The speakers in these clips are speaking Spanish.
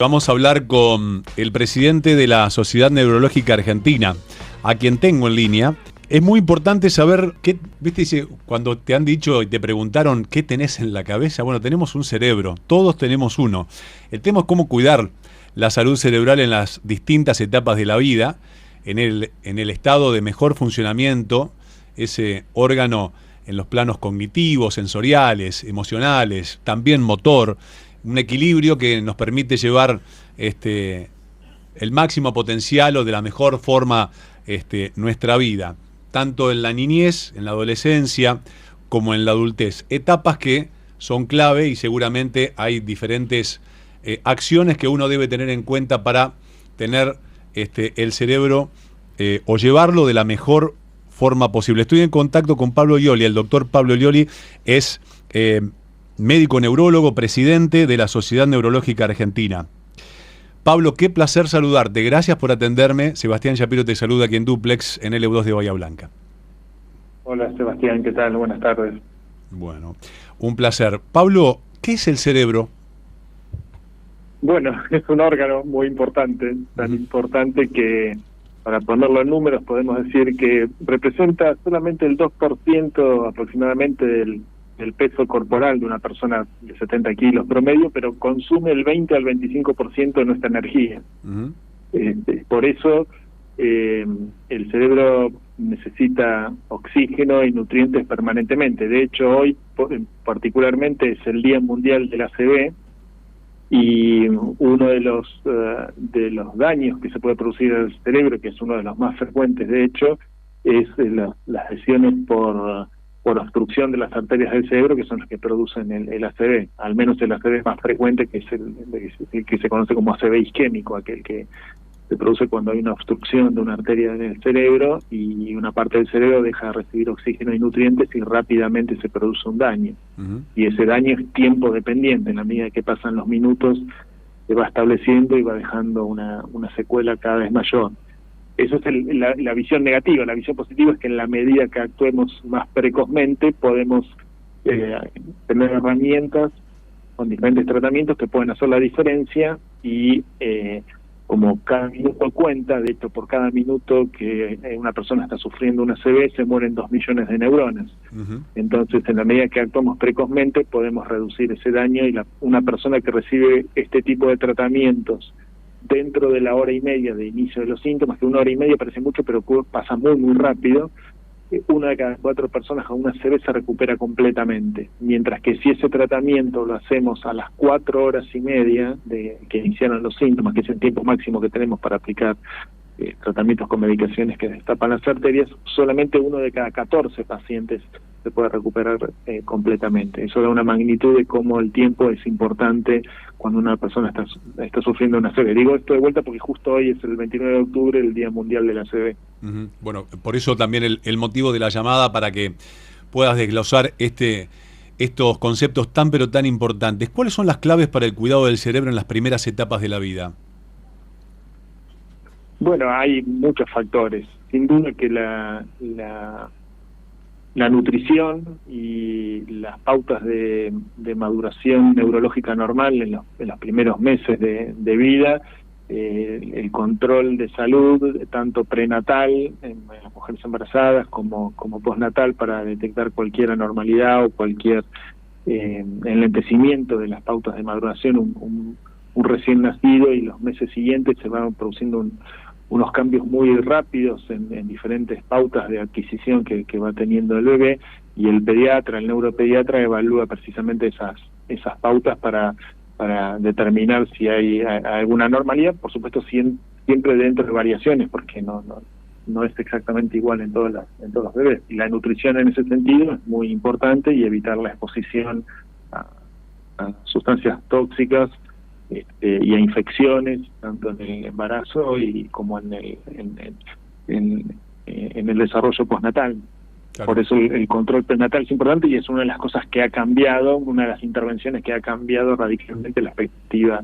Vamos a hablar con el presidente de la Sociedad Neurológica Argentina, a quien tengo en línea. Es muy importante saber qué, viste, cuando te han dicho y te preguntaron qué tenés en la cabeza. Bueno, tenemos un cerebro, todos tenemos uno. El tema es cómo cuidar la salud cerebral en las distintas etapas de la vida, en el estado de mejor funcionamiento, ese órgano en los planos cognitivos, sensoriales, emocionales, también motor. Un equilibrio que nos permite llevar el máximo potencial o de la mejor forma nuestra vida, tanto en la niñez, en la adolescencia, como en la adultez. Etapas que son clave y seguramente hay diferentes acciones que uno debe tener en cuenta para tener el cerebro o llevarlo de la mejor forma posible. Estoy en contacto con Pablo Ioli. El doctor Pablo Ioli es médico neurólogo, presidente de la Sociedad Neurológica Argentina. Pablo, qué placer saludarte. Gracias por atenderme. Sebastián Shapiro te saluda aquí en Duplex, en LU2 de Bahía Blanca. Hola Sebastián, ¿qué tal? Buenas tardes. Bueno, un placer. Pablo, ¿qué es el cerebro? Bueno, es un órgano muy importante, tan importante que, para ponerlo en números, podemos decir que representa solamente el 2% aproximadamente del peso corporal de una persona de 70 kilos promedio, pero consume el 20 al 25% de nuestra energía. Por eso el cerebro necesita oxígeno y nutrientes permanentemente. De hecho, hoy particularmente es el Día Mundial del ACV, y uno de los daños que se puede producir al cerebro, que es uno de los más frecuentes de hecho, es las lesiones por obstrucción de las arterias del cerebro, que son las que producen el ACV. Al menos el ACV más frecuente, que es el que se conoce como ACV isquémico, aquel que se produce cuando hay una obstrucción de una arteria en el cerebro y una parte del cerebro deja de recibir oxígeno y nutrientes y rápidamente se produce un daño. Y ese daño es tiempo dependiente. En la medida que pasan los minutos se va estableciendo y va dejando una secuela cada vez mayor. Eso es la visión negativa. La visión positiva es que en la medida que actuemos más precozmente podemos tener herramientas con diferentes tratamientos que pueden hacer la diferencia y como cada minuto cuenta. De hecho, por cada minuto que una persona está sufriendo una ACV se mueren 2 millones de neuronas. Entonces, en la medida que actuamos precozmente podemos reducir ese daño, y una persona que recibe este tipo de tratamientos dentro de la hora y media de inicio de los síntomas, que 1 hora y media parece mucho, pero pasa muy, muy rápido, 1 de cada 4 personas con una ACV se recupera completamente. Mientras que si ese tratamiento lo hacemos a las 4 horas y media de que iniciaron los síntomas, que es el tiempo máximo que tenemos para aplicar tratamientos con medicaciones que destapan las arterias, solamente 1 de cada 14 pacientes se puede recuperar completamente. Eso da una magnitud de cómo el tiempo es importante cuando una persona está sufriendo una ACV. Digo esto de vuelta porque justo hoy es el 29 de octubre, el Día Mundial de la ACV. Bueno, por eso también el motivo de la llamada, para que puedas desglosar estos conceptos tan pero tan importantes. ¿Cuáles son las claves para el cuidado del cerebro en las primeras etapas de la vida? Bueno, hay muchos factores. Sin duda que la nutrición y las pautas de maduración neurológica normal en los primeros meses de vida, el control de salud, tanto prenatal en las mujeres embarazadas como postnatal, para detectar cualquier anormalidad o cualquier enlentecimiento de las pautas de maduración. Un recién nacido y los meses siguientes se van produciendo unos cambios muy rápidos en diferentes pautas de adquisición que va teniendo el bebé, y el neuropediatra evalúa precisamente esas pautas para determinar si hay alguna anormalidad, por supuesto siempre dentro de variaciones, porque no es exactamente igual en todos los bebés. Y la nutrición en ese sentido es muy importante, y evitar la exposición a sustancias tóxicas y a infecciones, tanto en el embarazo y como en el desarrollo postnatal. Claro. Por eso el control prenatal es importante, y es una de las cosas que ha cambiado, una de las intervenciones que ha cambiado radicalmente la perspectiva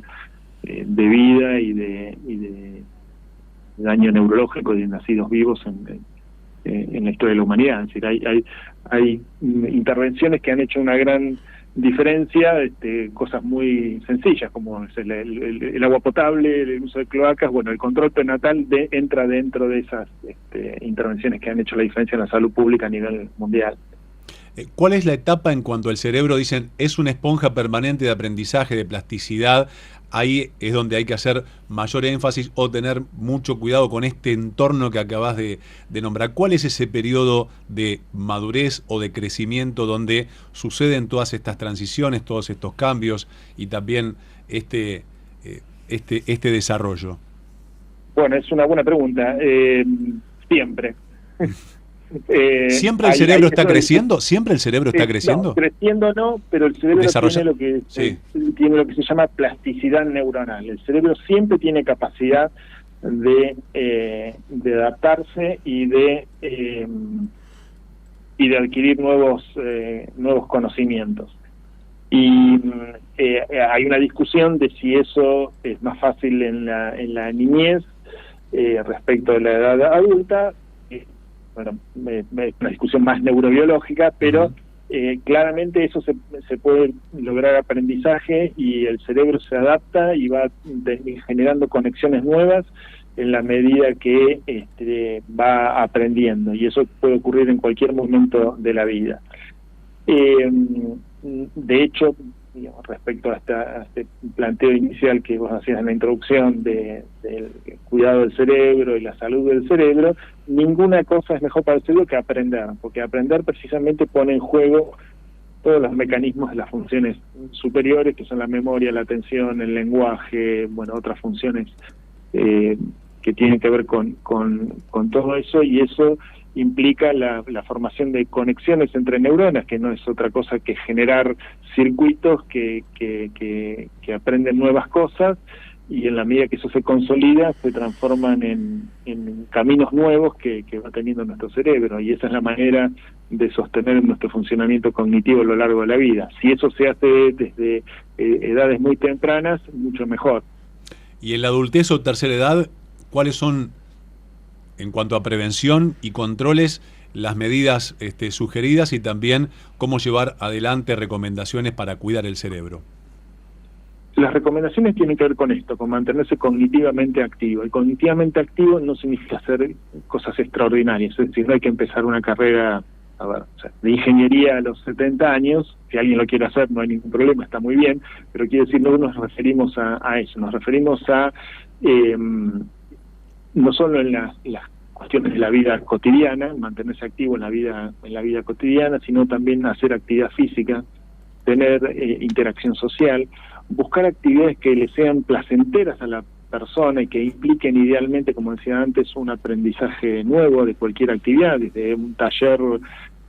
de vida y de daño neurológico de nacidos vivos en la historia de la humanidad. Es decir, hay intervenciones que han hecho una gran diferencia cosas muy sencillas como es el agua potable, el uso de cloacas. Bueno, el control prenatal entra dentro de esas intervenciones que han hecho la diferencia en la salud pública a nivel mundial. ¿Cuál es la etapa en cuanto el cerebro, dicen, es una esponja permanente de aprendizaje, de plasticidad? Ahí es donde hay que hacer mayor énfasis o tener mucho cuidado con este entorno que acabas de nombrar. ¿Cuál es ese periodo de madurez o de crecimiento donde suceden todas estas transiciones, todos estos cambios y también este desarrollo? Bueno, es una buena pregunta. Siempre. ¿Siempre el cerebro está creciendo? ¿Siempre el cerebro está creciendo? No, creciendo no, pero el cerebro tiene lo que se llama plasticidad neuronal. El cerebro siempre tiene capacidad de adaptarse y de adquirir nuevos conocimientos. Y hay una discusión de si eso es más fácil en la niñez respecto de la edad adulta. Bueno, una discusión más neurobiológica, pero claramente eso se puede lograr aprendizaje y el cerebro se adapta y va generando conexiones nuevas en la medida que va aprendiendo, y eso puede ocurrir en cualquier momento de la vida. De hecho, digamos, respecto a este planteo inicial que vos hacías en la introducción del cuidado del cerebro y la salud del cerebro, ninguna cosa es mejor para el cerebro que aprender, porque aprender precisamente pone en juego todos los mecanismos de las funciones superiores, que son la memoria, la atención, el lenguaje, bueno, otras funciones que tienen que ver con todo eso, y eso implica la formación de conexiones entre neuronas, que no es otra cosa que generar circuitos que aprenden nuevas cosas, y en la medida que eso se consolida, se transforman en caminos nuevos que va teniendo nuestro cerebro, y esa es la manera de sostener nuestro funcionamiento cognitivo a lo largo de la vida. Si eso se hace desde edades muy tempranas, mucho mejor. Y en la adultez o tercera edad, ¿cuáles son, en cuanto a prevención y controles, las medidas sugeridas, y también cómo llevar adelante recomendaciones para cuidar el cerebro? Las recomendaciones tienen que ver con esto, con mantenerse cognitivamente activo. Y cognitivamente activo no significa hacer cosas extraordinarias, es decir, no hay que empezar una carrera de ingeniería a los 70 años. Si alguien lo quiere hacer, no hay ningún problema, está muy bien, pero quiero decir, no nos referimos a eso, nos referimos a no solo en las cuestiones de la vida cotidiana, mantenerse activo en la vida cotidiana, sino también hacer actividad física, tener interacción social, buscar actividades que le sean placenteras a la persona y que impliquen idealmente, como decía antes, un aprendizaje nuevo de cualquier actividad, desde un taller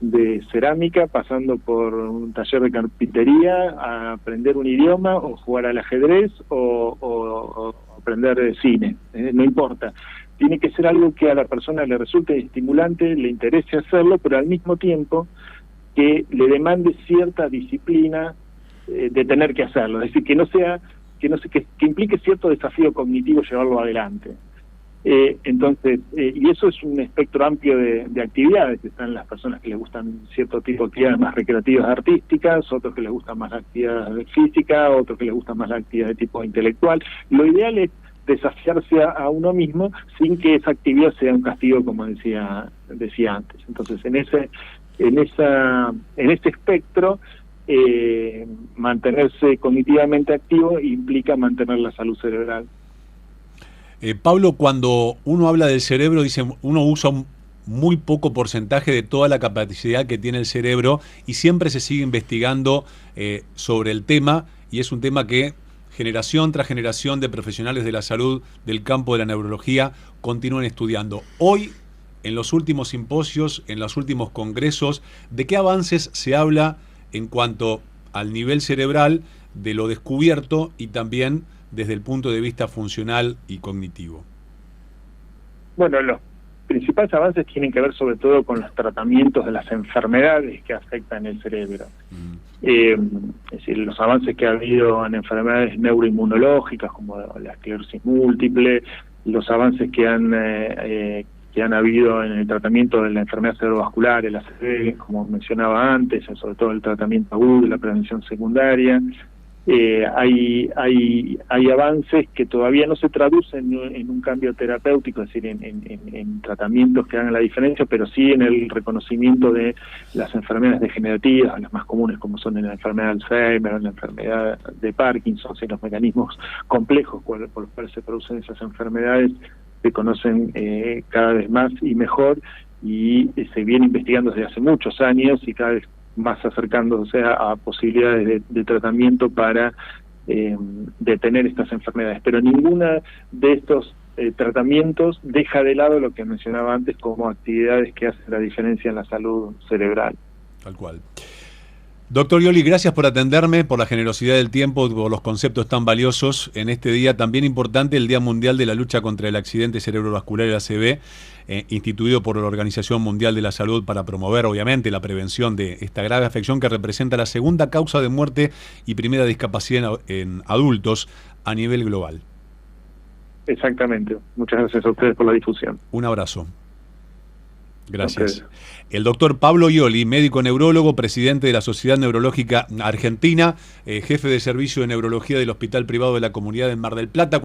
de cerámica, pasando por un taller de carpintería, a aprender un idioma, o jugar al ajedrez, o aprender cine, no importa. Tiene que ser algo que a la persona le resulte estimulante, le interese hacerlo, pero al mismo tiempo que le demande cierta disciplina de tener que hacerlo, es decir, que implique cierto desafío cognitivo llevarlo adelante. Entonces, y eso es un espectro amplio de actividades. Están las personas que les gustan cierto tipo de actividades más recreativas, artísticas, otros que les gustan más la actividad física, otros que les gustan más la actividad de tipo intelectual. Lo ideal es desafiarse a uno mismo sin que esa actividad sea un castigo, como decía antes. Entonces, en ese espectro, mantenerse cognitivamente activo implica mantener la salud cerebral. Pablo, cuando uno habla del cerebro, dice, uno usa un muy poco porcentaje de toda la capacidad que tiene el cerebro, y siempre se sigue investigando sobre el tema, y es un tema que generación tras generación de profesionales de la salud del campo de la neurología continúan estudiando. Hoy, en los últimos simposios, en los últimos congresos, ¿de qué avances se habla en cuanto al nivel cerebral, de lo descubierto y también desde el punto de vista funcional y cognitivo? Bueno, los principales avances tienen que ver sobre todo con los tratamientos de las enfermedades que afectan el cerebro. Es decir, los avances que ha habido en enfermedades neuroinmunológicas como la esclerosis múltiple, los avances que que han habido en el tratamiento de la enfermedad cerebrovascular, el ACV, como mencionaba antes, sobre todo el tratamiento agudo y la prevención secundaria. Hay avances que todavía no se traducen en un cambio terapéutico, es decir, en tratamientos que hagan la diferencia, pero sí en el reconocimiento de las enfermedades degenerativas, las más comunes como son la enfermedad de Alzheimer, la enfermedad de Parkinson, y los mecanismos complejos por los cuales se producen esas enfermedades se conocen cada vez más y mejor, y se viene investigando desde hace muchos años y cada vez más acercándose a posibilidades de tratamiento para detener estas enfermedades. Pero ninguna de estos tratamientos deja de lado lo que mencionaba antes como actividades que hacen la diferencia en la salud cerebral. Tal cual. Doctor Ioli, gracias por atenderme, por la generosidad del tiempo, por los conceptos tan valiosos en este día también importante, el Día Mundial de la Lucha contra el Accidente Cerebrovascular, el ACV, instituido por la Organización Mundial de la Salud para promover, obviamente, la prevención de esta grave afección que representa la segunda causa de muerte y primera discapacidad en adultos a nivel global. Exactamente. Muchas gracias a ustedes por la difusión. Un abrazo. Gracias. El doctor Pablo Ioli, médico neurólogo, presidente de la Sociedad Neurológica Argentina, jefe de servicio de neurología del Hospital Privado de la Comunidad en Mar del Plata.